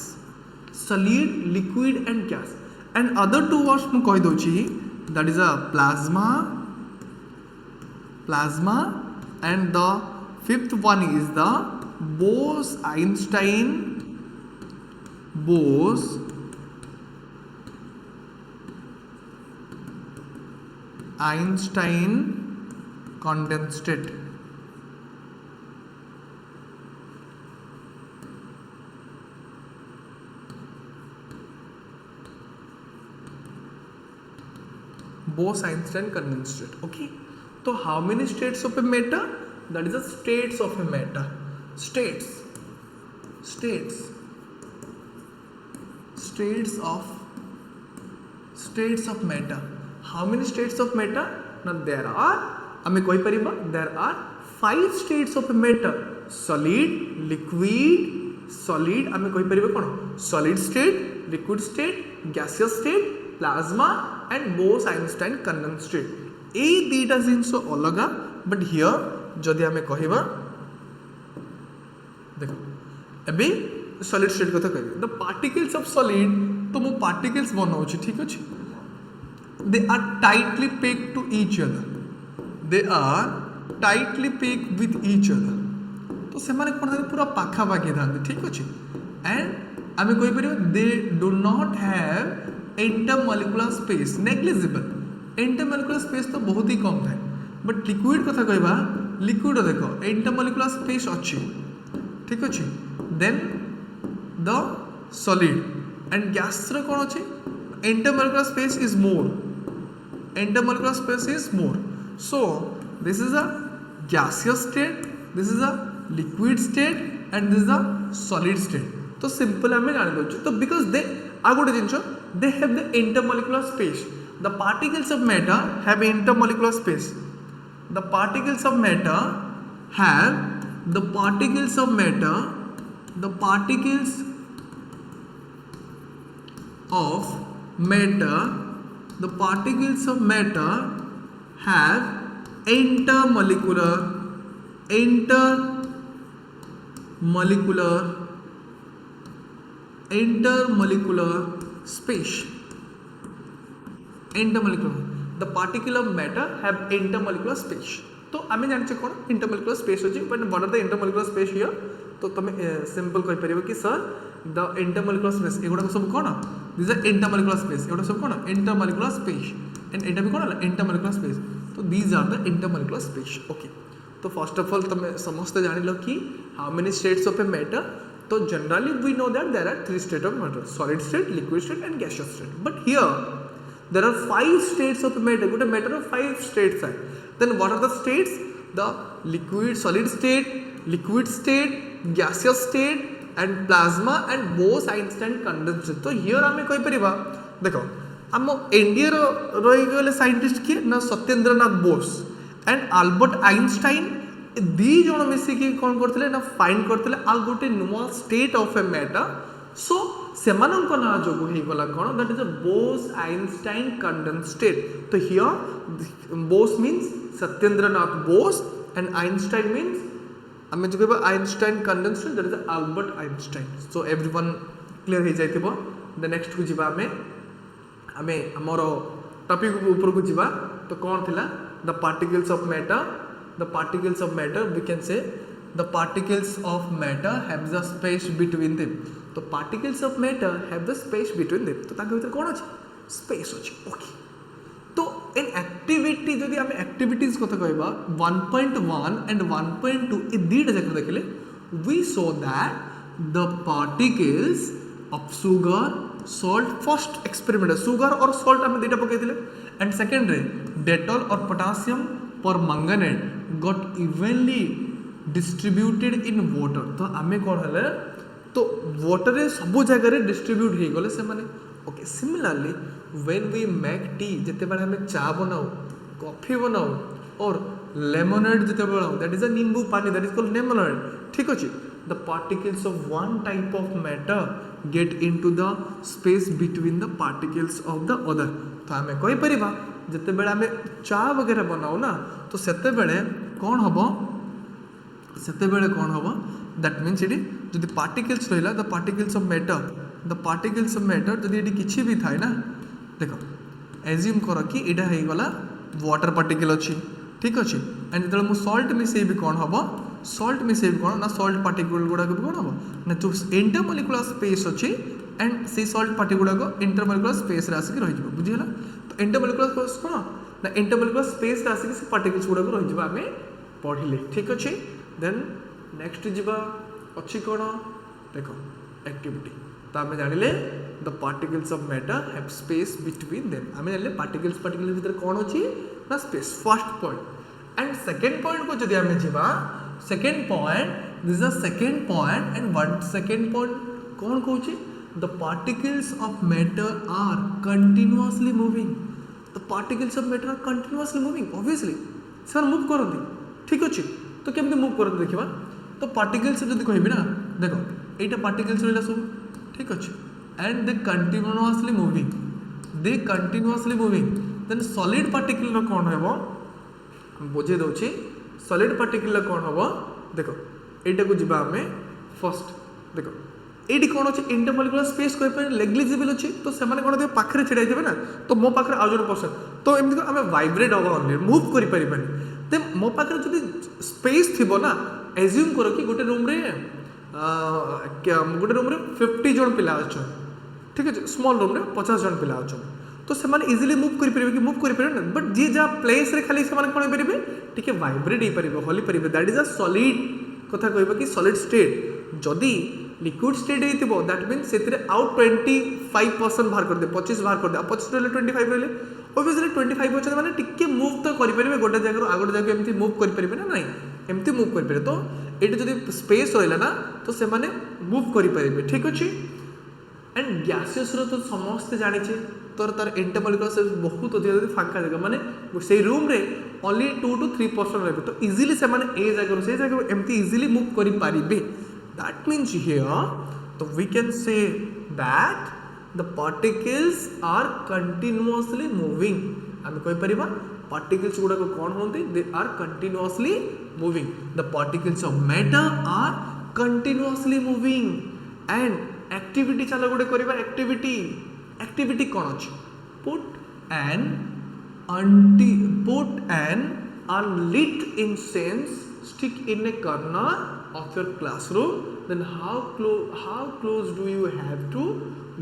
solid liquid and gas and other two words mu koi dochi that is a plasma and the fifth one is the Bose-Einstein condensate Bose-Einstein condensate okay so how many states of a matter that is the states of a matter states of matter how many states of matter now there are ame koi pariba there are 5 states of a matter solid ame koi pariba kono solid state liquid state gaseous state plasma and Bose-Einstein condensate ए दीटा जिनस अलगा but here जदि आमे कहिबा देखो एबे solid state कथा कहबे the particles of solid तो मु particles बनाउछि ठीक अछि they are tightly packed to each other with each other तो से माने कोन पूरा पाखा पाखी थांती ठीक अछि एंड आमे कहि परिबा they do not have intermolecular space negligible intermolecular space तो बहुत ही कम थाए बट लिक्विड कथा कहबा लिक्विड देखो इंटरमोलिकुलर स्पेस अच्छी ठीक अच्छे then the solid and gas कौन अच्छे intermolecular space is more so this is a gaseous state this is a liquid state and this is a solid state तो तो सिंपल आम जान दे तो बिकज दे आ गोटे जिन they have the intermolecular space the particles of matter have intermolecular space the particles of matter have the particles of matter the particles of matter the particles of matter have intermolecular space intermolecular the particle of matter have intermolecular space तो आम जाने कौन intermolecular space अच्छी but what are the intermolecular space here तो तुम simple कहि परिबो कि sir the intermolecular space एगुडा सब कौन दिस आर इंटरमोलिकुलर स्पेस एगुडा सब कौन इंटरमोलिकुलर स्पेस एंड एटा भी कौन है इंटरमोलिकुलर स्पेस तो these are the intermolecular space okay तो फर्स्ट ऑफ ऑल तुम समस्त जान लो कि how many states of a matter तो generally we know that there are 3 state of matter solid state liquid state and gaseous state but here there are 5 states of matter good matter of 5 states are then what are the states the liquid solid state liquid state gaseous state and plasma and Bose Einstein condensate तो here आमे कहि परिबा देखो हम India रो रही गले scientist के ना Satyendranath Bose and Albert Einstein दी जण मिसी के कोन करथिले ना फाइंड करथिले आ गोटे नुवा state of a matter so सेमानक ना जोगु हे गला कोन that is a Bose Einstein condensate तो here Bose means Satyendranath Bose and Einstein means आमे जो कहबा Einstein condensate that is Albert Einstein so everyone clear हे जाइतिबो द नेक्स्ट को जिबा आमे हमरो टॉपिक ऊपर को जिबा तो कोन थिला the particles of matter we can say the particles of matter have the space between them तो particles of matter have the space between them तो ताके भीतर कोन अछि स्पेस अछि ओके तो इन एक्टिविटी जदि हम एक्टिविटीज कथा कहबा 1.1 एंड 1.2 ए दीटा जक देखले we saw that the particles of sugar salt first experiment sugar और salt हम दीटा पकै दिले and second रे डेटॉल और potassium permanganate got evenly distributed in water तो आमे कौन है तो वाटर रे सब जगह रे डिस्ट्रीब्यूट हो गले से माने okay similarly when we make tea जते बेले हमें चा बनाओ कॉफी बनाओ और लेमनेड जते बनाओ दैट इज अ नींबू पानी दैट इज कॉल्ड लेमनेड ठीक अछि the particles of one type of matter get into the space between the particles of the other तो आमे कहि परिबा जते बेले हमें चा वगैरह बनाओ ना तो सेते बेले कौन हबो सेते बेले कौन होबो दैट मींस इडी जदि पार्टिकल्स रहला द पार्टिकल्स ऑफ मैटर जदि इडी किछि भी थाय ना देखो एज्यूम करो कि इडा हे गला वाटर पार्टिकल अछि ठीक अछि एंड जदि मु सॉल्ट मिसेई भी कौन होबो सॉल्ट मिसेई भी कौन ना सॉल्ट पार्टिकल गुडा को कौन होबो ना जो इंटरमोलिकुलर स्पेस अछि एंड से सॉल्ट पार्टिकल गुडा को इंटरमोलिकुलर स्पेस रे आसी रहि जबो बुझियला तो इंटरमोलिकुलर स्पेस कोन ना इंटरमोलिकुलर स्पेस रे आसी से पार्टिकल्स गुडा को रहि जबो हमें पढिले ठीक अछि देन नेक्स्ट जीवा अच्छी कौन देखो एक्टिविटी तो आम जानिले the particles of matter have space between them आम जानिले पार्टिकल्स भीतर कौन अच्छी ना space first point and second point को जदि आम जीवा second point this is second point and one second point कौन कहूची the particles of matter are continuously moving the particles of matter are continuously moving obviously sir move करती ठीक अच्छे तो केमती मूव करते देखा तो पार्टिकल्स जब कहबी ना देखो यहाँ पार्टिकल्स रहा सब ठीक अच्छे and they continuously moving then solid particle कौन हो बुझे दूसरी सॉलिड पार्टिकल कौन हम देखो यहाँ को जीवा आम फर्स्ट देखो ये कौन अच्छे इंटरमोलिकुलर स्पेस कहीं नेग्लिजिबल अच्छे तो से कौन पाखे छिड़ा थे ना तो मो पाखे आउ जन पर्सन तो एमती आम वाइब्रेट हवा ओनली मूव करें तो मो पाखे जो स्पेस थी ना एज्यूम कर कि गोटे रूम रे 50 जन पिला अच्छा ठीक है स्मॉल रूम रे 50 जन पिला अच्छा तो से इजिली मूव करें बट जी जहाँ प्लेस रे खाली से कौन करेंगे टी वाइब्रेट हो पारे हली पारे दैट इज अ सॉलिड कथा कहबा कि सॉलिड स्टेट जदि लिक्विड स्टेट होती दैट मीन से आउ 25% बाहर कर दे 25 बाहर कर दे 25 रहे 25 रहे ऑब्वियसली 25 अच्छा माने टिके मूव तो करि परिबे गोटे जगह आ गोटे जगह एमती मूव करि परिबे ना नहीं एमती मूव करि परिबे तो एटी जदि स्पेस रहला ना तो से माने मूव करि परिबे ठीक अछि एंड गैसेस रो तो समस्त जानिछे तोर तार इंटरनल से बहुत अधिक फांका जगह माने से रूम रे ओनली 2 to 3% रहबे तो इजीली से माने ए जगह एमती इजीली मूव करि परिबे दैट मीन्स हियर तो we can say that the particles are continuously moving आम कहि परिबा particles गुडा को कोन होंती they are continuously moving the particles of matter are continuously moving and activity चला गुडे करिबा activity कोन अछि put an unlit incense stick in a corner of your classroom then how close do you have to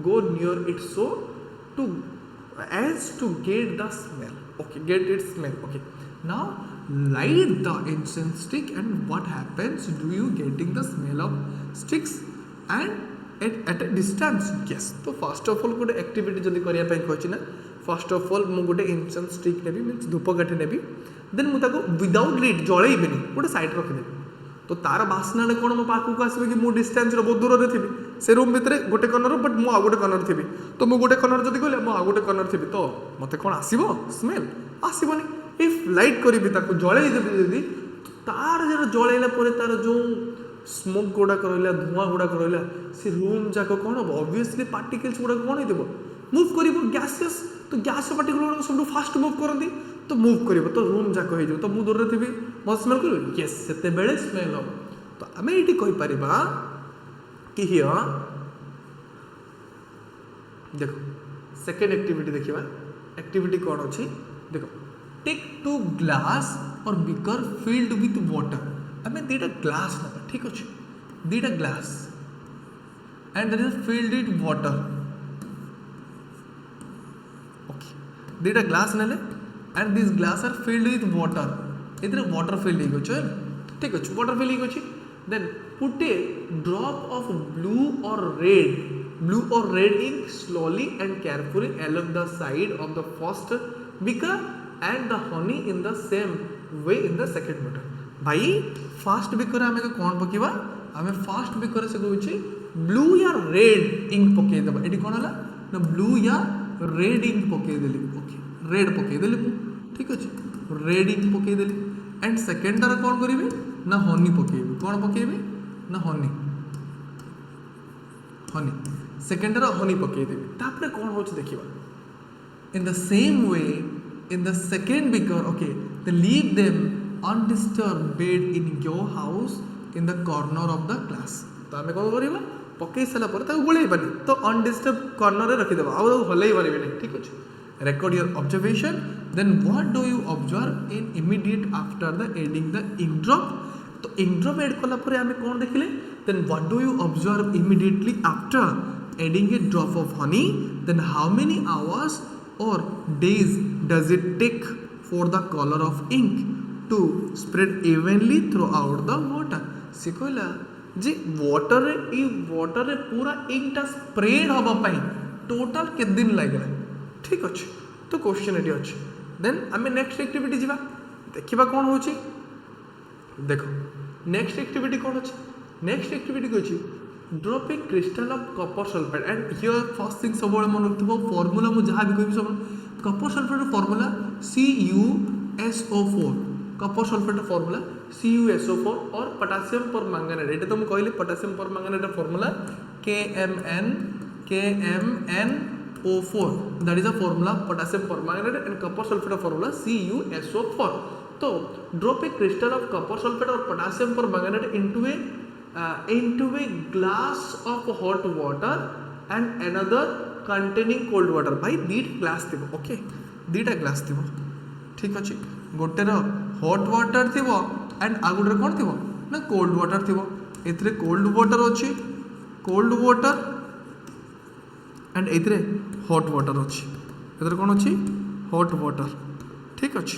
go near it so to as to get the smell get its smell now light the incense stick and what happens do you getting the smell of sticks and at a distance yes तो first of all गोटे activity जदि करिया पई कहछि ना first of all मु गोटे incense stick नेबी means धूपकाठी नेबी then मु ताको विदाउट लीड जळैबेनी गोटे साइड रखि देबी तो तार बासना कौन मो पाखक आसबे कि मुझे डिस्टेंस बहुत दूर रे थी से रूम भितर गोटे कर्नर बट मु आ गोटे कर्नर थी तो मु गोटे कर्नर जदि गले मु आ गोटे कर्नर थी तो मते कौन आसीबो स्मेल आसीबनी इफ लाइट करी ताको जळै देबी जदि तार जरा जळैला परे तार जो स्मोक गुडा करैला धुआं गुडा करैला से रूम जाको कौन हो ऑब्वियसली पार्टिकल्स गुडा कौन होइतबो मूव करिवो गैसेस तो गैस पार्टिकल गुडा सब फास्ट मूव करंती तो मूव करिवो तो रूम जाको हो तो मु दूर रे थी मो स्मेल करिवो यस सेते बेले स्मेल हो तो आमे एटी कहि परिबा कि हियर देखो सेकेंड एक्टिविटी देखिबा एक्टिविटी कौन अछि देखो take 2 glass or beaker filled with water आमे दीटा ग्लास ना ठीक अछि दीटा glass and there is filled with water okay दीटा ग्लास नेले and this glass are filled with water इधर वाटर फिल्ड हो छ ठीक अछि वाटर फिल्ड हो छ then put a drop of blue or red ink slowly and carefully along the side of the first beaker and the honey in the same way in the second beaker भाई first beaker आमे कोन पकीबा आमे first beaker से कहूची blue या red ink पके देबा eighty कोन हला ना blue या रेड इंक पके देली ओके रेड पके देली ठीक अछि रेड इंक पके देली एंड सेकंड तार कोन करिवे ना हनी पकेबे कोन पकेबे ना हनी सेकंड तार हनी पके देबे तापरे कोन होछ देखिबा in the same way in the second beaker okay they leave them undisturbed bed in your house in the corner of the class तो आमे कोन करिबा पके सला पर ता गोळै बानी तो अनडिस्टर्ब कॉर्नर रे रखि देबा आ हलै बानी नहीं ठीक अछि record your observation then what do you observe in immediate after the adding the ink drop तो ink drop ऐड कला परे आमे कोन देखिले then what do you observe immediately after adding a drop of honey then how many hours or days does it take for the color of ink to spread evenly throughout the water से कहला जे water रे पूरा ink टा spread होबा पई total के दिन लागला ठीक अछि तो क्वेश्चन एटी अछि देन आमे नेक्स्ट एक्टिविटी जिबा देखिबा कोन होछि देखो नेक्स्ट एक्टिविटी कोन अछि नेक्स्ट एक्टिविटी कोछि drop a crystal of copper sulphate and here first thing सब मन रखिबो फार्मूला मु जहां भी कहबी सब copper sulphate formula CuSO4 copper sulphate formula CuSO4 और पोटेशियम पर मैंगनेट एटा तो मु कहली पोटेशियम पर manganate formula KMnO4 that is a formula potassium permanganate and copper sulfate formula CuSO4 तो drop a crystal of copper sulfate or potassium permanganate into a glass of hot water and another containing cold water भाई दीटा glass थिबो okay दीटा glass थिबो ठीक अछि गोटे रो हॉट वाटर थिबो एंड आ गोटे कोन थिबो ना कोल्ड वाटर थिबो एथरे कोल्ड वाटर अछि कोल्ड वाटर एंड एथरे हॉट वाटर अछि एथरे कोन अछि हॉट वाटर ठीक अछि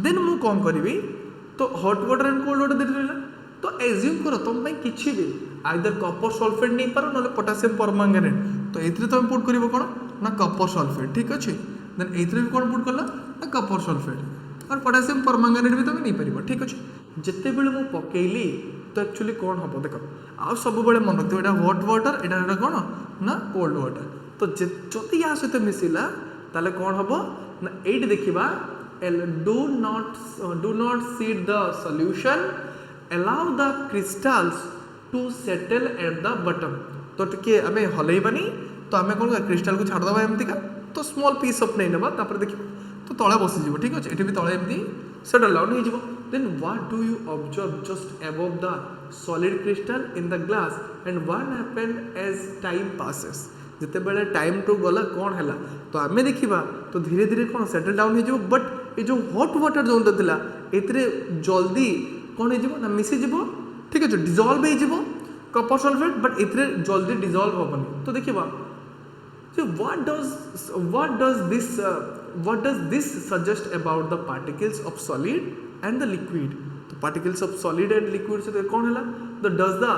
देन मु कोन करबी तो hot water and cold water देख लेला तो एज्यूम करो तुम भाई किछि भी आइदर कॉपर सल्फेट नहीं पारो न पोटेशियम परमैंगनेट तो एथरे तुम पुट करिवो कोन ना कॉपर सल्फेट ठीक अछि देन एथरे भी कौन पुट कला ना कपर सल्फेट और पोटासियम परमांगानेट भी तुम नहीं पार ठीक अच्छे जिते बेले मुझे पकईली तो एक्चुअली कौन हम देख आ सब बड़े मन रखिए यहाँ हट वाटर यहाँ कौन ना कोल्ड वाटर तो जदि या सहित मिसिला ताले कौन हम ना ये देखा do not seed the solution allow the crystals to settle at the bottom तो टिके आमे हलैबानी तो आमे कौन क्रिस्टाल को छाड़ दबा एमती का तो स्मॉल पीस ऑफ नहीं नबा तापर देखिबो तो तळे बसि जिवो ठीक अछि एठी भी तळे एमती सेटल डाउन हो जिवो then what do you observe just above the solid crystal in the glass and what happened as time passes जिते बेले टाइम टू गला कौन हैला तो आमे देखिबा तो धीरे धीरे कौन सेटल डाउन हो जिवो बट ए जो हॉट वाटर जोन थिला एतरे जल्दी कौन हो ना मिसी जीव ठीक है डिजल्व हो कपर सल्फेट बट इतने जल्दी डिजल्व हेनी तो देखिए what does this suggest about the particles of solid and the liquid तो particles of solid and liquid से कौन है तो does the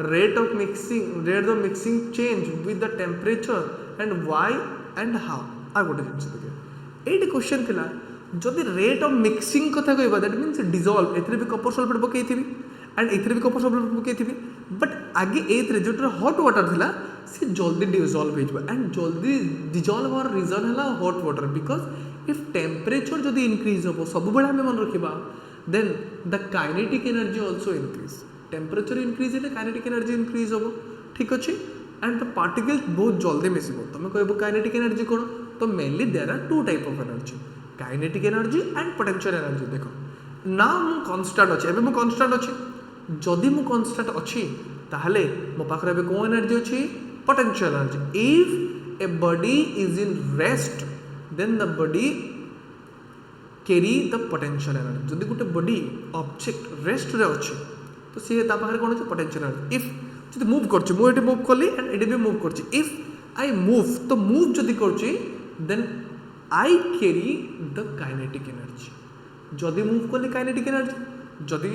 rate of mixing change with the temperature and why and how आ गोटे जिनिस देखिए ये क्वेश्चन थिला जदि रेट ऑफ मिक्सिंग कथा कहबा दैट मीन्स डिजॉल्व एथरे भी कपर सल्फेट पकईथिबी एंड एथरे भी कपर सल्फेट पकईथिबी बट आगे एथरे जो हॉट वाटर थिला से जल्दी डिजॉल्व हो एंड जल्दी डिजॉल्व होर रीजन है hot water because if temperature जदि इंक्रीज हम सब बेले आम मन रखा then the kinetic energy also increase temperature increase है काइनेटिक एनर्जी इंक्रीज हम ठीक अच्छे एंड द पार्टिकल्स बहुत जल्दी मिसिबो तुम कह काइनेटिक एनर्जी कौन तो mainly there are two type of energy kinetic energy and potential energy देखो ना मु कांस्टेंट अच्छे एबे मु कांस्टेंट अच्छे जदि मु कांस्टेंट अच्छी ताहले मो पाखरे एबे को एनर्जी अच्छी potential energy if a body is in rest then the body carry the potential energy जदि गोटे बॉडी ऑब्जेक्ट रेस्ट रे अच्छी तो सी ता पाखरे कोन अच्छे पोटेंशियल एनर्जी इफ जदि मूव करछि मु एटी मूव करली एंड एटी भी मूव करछि इफ आई मूव तो मूव जदि करछि then I carry the kinetic energy जदि मूव कले kinetic energy जदि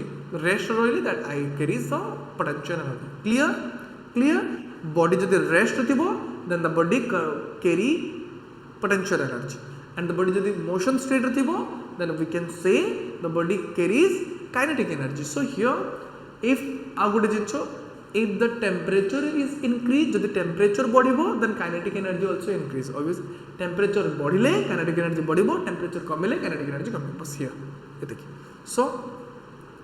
रेस्ट रही that I carry the potential energy clear body जदि रेस्ट थिबो then the body carry potential energy and the body जदि motion state थिबो then we can say the body carries kinetic energy so here if आ गोटे जिंस if the temperature is increased जदि temperature बढ़िबो then kinetic energy also increase obviously temperature बढ़िले kinetic energy बढ़िबो temperature कमिले kinetic energy कमिबो बस here ये देखिए so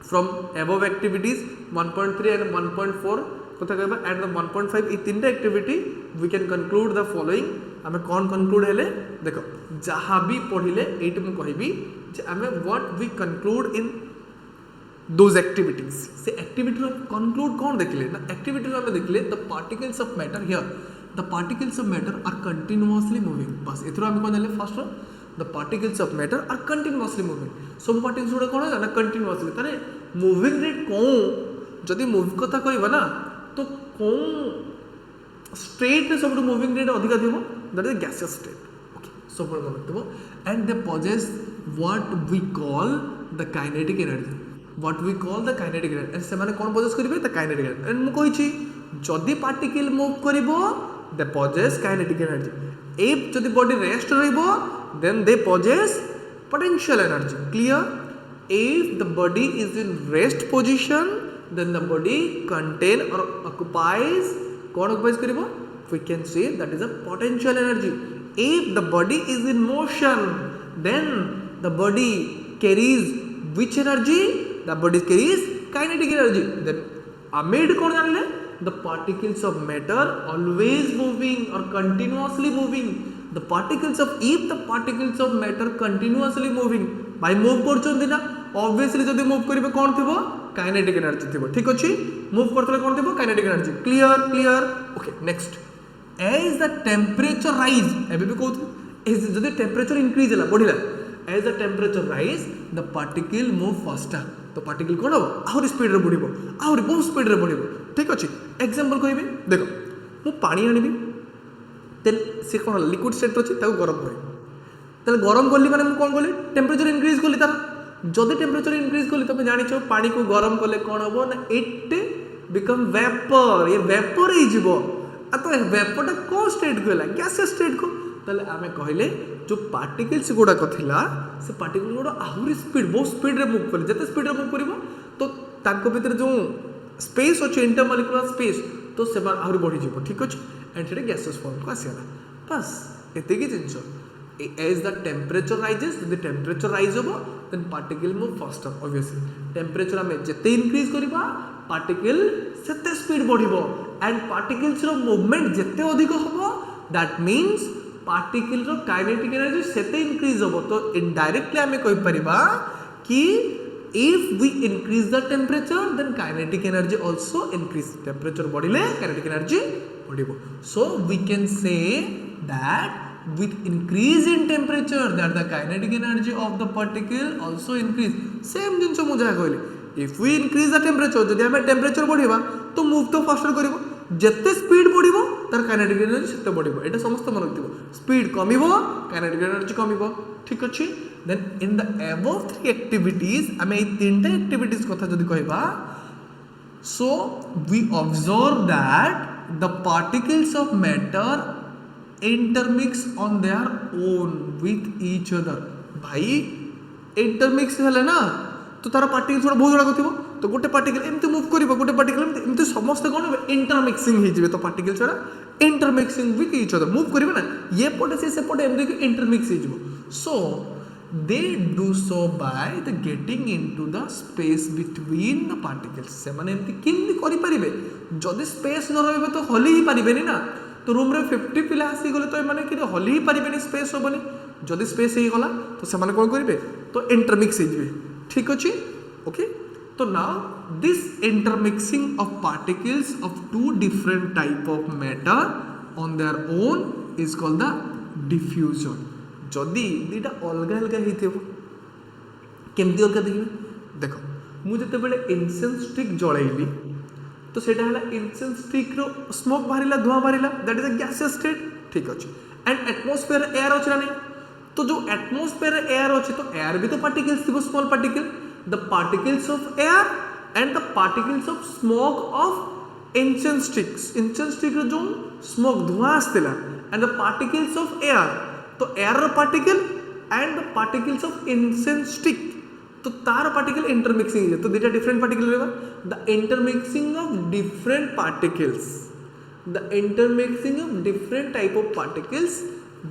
from above activities 1.3 and 1.4 कथा कहबा and the 1.5 ई तीनटा activity we can conclude the following हमें कौन conclude हेले देखो जहाँ भी पढ़िले एट मु कहबी जे हमें what we conclude in those activities से activity conclude कौन देखले ना activity में देखले the particles of matter here the particles of matter are continuously moving बस इथरो हम कौन जाने first the particles of matter are continuously moving सब particles गुड़ा कौन है ना continuously ताने moving rate कौन जदि move कथा कहबा ना तो कौन straight रे सब moving rate अधिक थिबो that is gaseous state okay सब मन रखिबो and they possess what we call the kinetic energy what we call the kinetic energy and semane kon possess karibe the kinetic energy and mu kohichi jodi particle move karibo they possess kinetic energy if jodi body rest rahibo then they possess potential energy clear if the body is in rest position then the body contain or occupies kon occupies karibo we can say that is a potential energy if the body is in motion then the body carries which energy the body carries kinetic energy then amid kon janle the particles of matter always moving or continuously moving the particles of if the particles of matter continuously moving by move करछन ना obviously जदी move करिवे कोन थिबो kinetic energy थिबो ठीक अछि move करतले कोन थिबो kinetic energy clear okay next as the temperature rise एबे भी कहू as जदी temperature increase होला बढ़िला as the temperature rise the particle move faster तो पार्टिकल कौन हम आहरी स्पीड रे बढ़िबो आहरी बहुत स्पीड रे बढ़िबो ठीक अछि एग्जांपल कहबी देखो मु पानी आनिबी देन से कौन लिक्विड स्टेट अछि ताको गरम करी तले गरम करली माने मु कोन करली टेम्परेचर इंक्रीज करली तार जदी टेम्परेचर इंक्रीज करली तमे जानिछो पानी को गरम करले कोन हबो ना इट बिकम वेपर ये वेपर ही जीवो आ तो वेपर टा को स्टेट को होला गैसियस स्टेट को तले आमे कहले जो पार्टिकल्स गुड़ाक थिला से पार्टिकल गुड़ा आहरी स्पीड बहुत स्पीड रे मूव करे जते स्पीड रे मूव करिवो तो ताको भीतर जो स्पेस अच्छे इंटरमॉलिक्यूलर स्पेस तो से आहरी बढ़ी जीवो ठीक अछि एंड सेटा गैसेस फॉर्म को आसीला बस एते की जिंस as the temperature rises the temperature rise होबो then particle move faster obviously temperature हमें जते increase करिबा particle सेते स्पीड बढ़िबो and particles रो movement जते अधिक होबो that means particle row kinetic energy सेते increase होबो तो indirectly हमें कहि परिबा कि if we increase the temperature then kinetic energy also increase temperature बढ़िले kinetic energy बढ़िबो so we can say that with increase in temperature that the kinetic energy of the particle also increase same जिनस मु जा कहली if we increase the temperature जदि हमें temperature बढ़िबा तो move तो faster करिवो जत्ते speed बढ़िबो तार kinetic energy सेते बढ़िबो एटा समस्त मन रखिबो स्पीड कमिबो kinetic energy कमिबो ठीक अछि then in the above three activities हमें ए तीनटा activities कथा जदि कहबा so we observe that the particles of matter intermix on their own with each other भाई intermix हेले ना तो तार पार्टिकल थोड़ा बहुत गुड़ा थिबो तो गोटे पार्टिकल एमती मूव करिवो गोटे पार्टिकल एमती समस्त कोन इंटरमिक्सिंग हे जिवे तो पार्टिकल छोड़ा intermixing with each other move करिवे ना ये पटे से पटे एमती के इंटरमिक्स हे जिवो सो they do so by the getting into the space between the particles से माने एमती किंदी करि परिबे जदि स्पेस न रहबे तो हली ही परिबेनी ना तो रूम रे 50 पिला आसी गले तो माने कि हली ही परिबेनी स्पेस होबनी जदि स्पेस हे गला तो से माने कोन करिवे तो इंटरमिक्स हे जिवे ठीक अछि ओके तो now this intermixing of particles of two different type of matter on their own is called the diffusion जदि दीटा अलग अलग हेथिबो केमती अलग देखिबे देखो मु जते बेले इंसेंस स्टिक जळैली तो सेटा हला इंसेंस स्टिक रो स्मोक बाहरिला धुआं बाहरिला that is a gaseous state ठीक अछि एंड एटमॉस्फेयर एयर अछि ना नहीं तो जो एटमॉस्फेयर एयर अछि तो एयर भी तो पार्टिकल्स थिबो small particle the particles of air and the particles of smoke of incense stick रो जो स्मोक धुआं आस्तिला and the particles of air तो air particle and the particles of incense stick तो तार पार्टिकल इंटरमिक्सिंग है तो दुटा डिफरेंट पार्टिकल रहेगा the intermixing of different particles the intermixing of different type of particles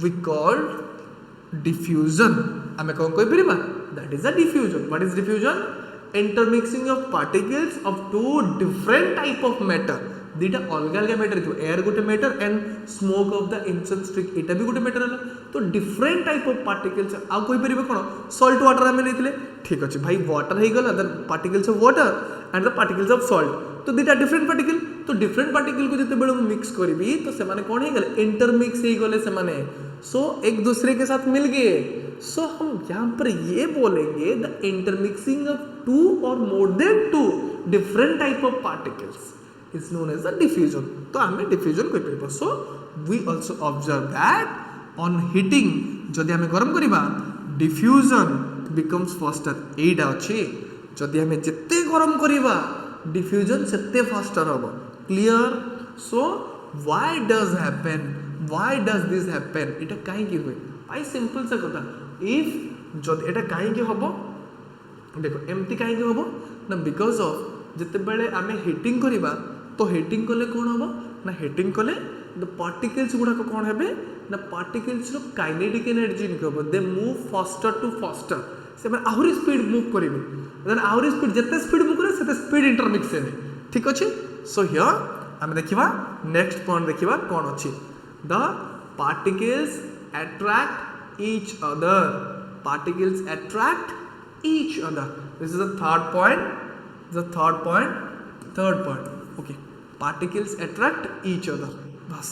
we called diffusion आमे कोन कोइ परिबा that is a diffusion what is diffusion intermixing of particles of two different type of matter दुटा अलग अलग matter थो air गोटे matter and smoke of the incense stick एटा भी गोटे मैटर हला तो डिफरेंट टाइप ऑफ पार्टिकल्स आ कोइ परिबे कोन सॉल्ट वाटर हमें लेथिले ठीक अछि भाई वाटर हे गला the particles of water and the particles of salt तो दुटा डिफरेंट पार्टिकल तो डिफरेंट पार्टिकल को जते बेले मिक्स करबी तो से माने कोन हे गले इंटरमिक्स हे गले से माने सो एक दूसरे के साथ मिल गए सो हम यहाँ पर ये बोलेंगे द इंटरमिक्सिंग ऑफ टू और more than two different type of particles is known as the diffusion तो हमें diffusion कोइ परिबो so we also observe that on heating जदि हमें गरम करिबा diffusion becomes faster एटा अछि जदि हमें जत्ते गरम करिबा diffusion सेते faster होबो clear so why does this happen एटा काहे की होय भाई सिंपल सा कथा if जदि एटा काहे की होबो देखो एमती काहे की होबो ना बिकॉज ऑफ जते बेले हमें हीटिंग करिबा तो हीटिंग कले कौन हम ना हीटिंग कले द पार्टिकल्स गुड़ा कौन है ना पार्टिकल्स रो काइनेटिक एनर्जी निकब they move faster to faster से मैं आहरी स्पीड मूव करेबे देन आहरी स्पीड जते स्पीड मूव करे सेते स्पीड इंटरमिक्स हेबे ठीक अछि सो हियर हम देखिबा नेक्स्ट पॉइंट देखिबा कौन अछि the particles attract each other this is the third point okay particles attract each other बस